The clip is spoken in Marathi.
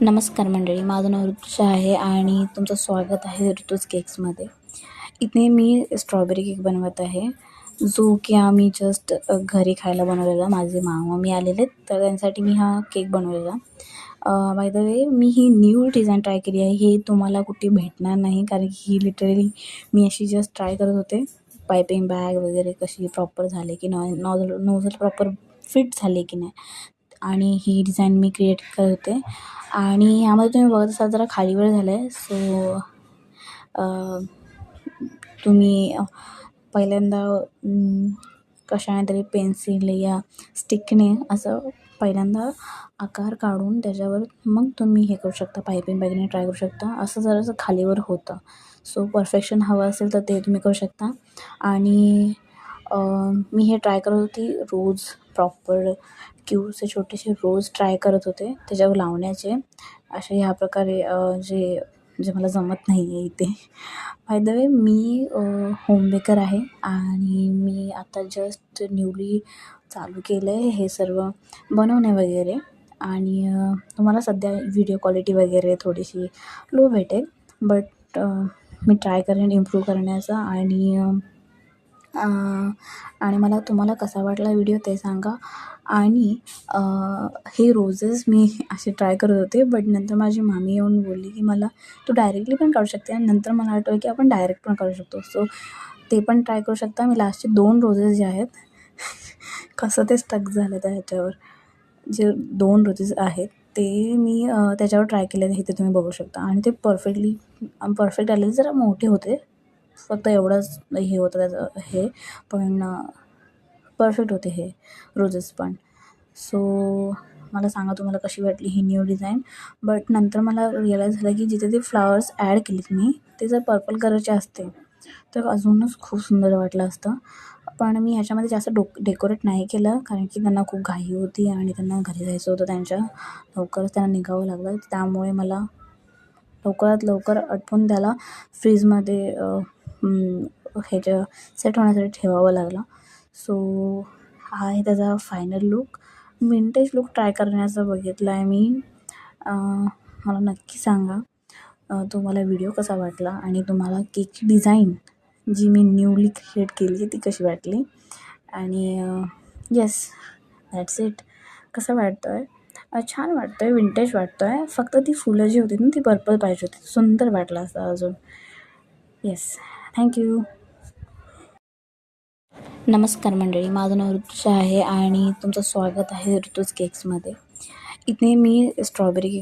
नमस्कार मंडळी, माझं नाव ऋतुजा आहे आणि तुमचं स्वागत आहे ऋतूज केक्समध्ये. इथे मी स्ट्रॉबेरी केक बनवत आहे, जो की आम्ही जस्ट घरी खायला बनवलेला. माझे मामा आलेले तर त्यांसाठी मी हा केक बनवलेला. By the way, me he new design try केली आहे. ही तुम्हाला कुठे भेटणार नाही, कारण की ही लिटरली मी अशी जस्ट ट्राय करत होते. पायपिंग बॅग वगैरे कशी प्रॉपर झाले की नोझल प्रॉपर फिट झाले की नाही, आणि ही डिझाईन मी क्रिएट करत होते. आणि ह्यामध्ये तुम्ही बघत असाल जरा खालीवर झालं आहे. सो तुम्ही पहिल्यांदा कशाने तरी पेन्सिल या स्टिकने असं पहिल्यांदा आकार काढून त्याच्यावर मग तुम्ही हे करू शकता, पायपिंग बॅगने ट्राय करू शकता. असं जरासं खालीवर होतं. सो परफेक्शन हवं असेल तर ते तुम्ही करू शकता. आणि मी हे ट्राय करत होती रोज प्रॉपर क्यूबचे छोटेसे रोज ट्राय करत होते त्याच्यावर लावण्याचे. असे ह्या प्रकारे जे जे मला जमत नाही आहे इथे. By the way, me home baker आहे आणि मी आता जस्ट न्यूली चालू केलं आहे हे सर्व बनवणे वगैरे. आणि तुम्हाला सध्या व्हिडिओ क्वालिटी वगैरे थोडीशी लो भेटेल, बट मी ट्राय करेन इम्प्रूव्ह करण्याचा. आणि मला तुम्हाला कसा वाटला व्हिडिओ ते सांगा. आणि हे रोजेस मी असे ट्राय करत होते, बट नंतर माझी मामी येऊन बोलली की मला तू डायरेक्टली पण काढू शकते. आणि नंतर मला आठवलं की आपण डायरेक्ट पण काढू शकतो. सो ते पण ट्राय करू शकता. मी लास्टचे 2 रोजेस जे आहेत कसं ते स्टक झालं त्या ह्याच्यावर, जे 2 रोजेस आहेत ते मी त्याच्यावर ट्राय केले हे ते तुम्ही बघू शकता. आणि ते परफेक्ट आलेले. जरा मोठे होते, फक्त एवढंच हे होतं त्याचं हे, पण परफेक्ट होते हे रोजेस पण. सो मला सांगा तुम्हाला कशी वाटली ही न्यू डिझाईन. बट नंतर मला रिअलाईज झालं की जिथे ते फ्लावर्स ॲड केलेत मी, ते जर पर्पल कलरचे असते तर अजूनच खूप सुंदर वाटलं असतं. पण मी ह्याच्यामध्ये जास्त डेकोरेट नाही केलं, कारण की त्यांना खूप घाई होती आणि त्यांना घरी जायचं होतं त्यांच्या. लवकरच त्यांना निघावं लागलं, त्यामुळे मला लवकरात लवकर आटपून त्याला फ्रीजमध्ये ह्याच्या सेट होण्यासाठी ठेवावं लागलं. सो हा आहे त्याचा final look. Vintage look try करण्याचा बघितला आहे मी. मला नक्की सांगा तुम्हाला व्हिडिओ कसा वाटला आणि तुम्हाला केकची डिझाईन जी मी न्यूली क्रिएट केली ती कशी वाटली. आणि येस, दॅट्स इट. कसं वाटतं आहे? छान वाटतं आहे, विंटेज वाटतं आहे. फक्त ती फुलं जी होती ना ती पर्पल पाहिजे होती, सुंदर वाटलं असतं अजून. Yes, thank you. नमस्कार मंडळी, माझं नाव ऋतुजा आहे आणि तुमचं स्वागत आहे ऋतूज केक्समध्ये. इथे मी स्ट्रॉबेरी केक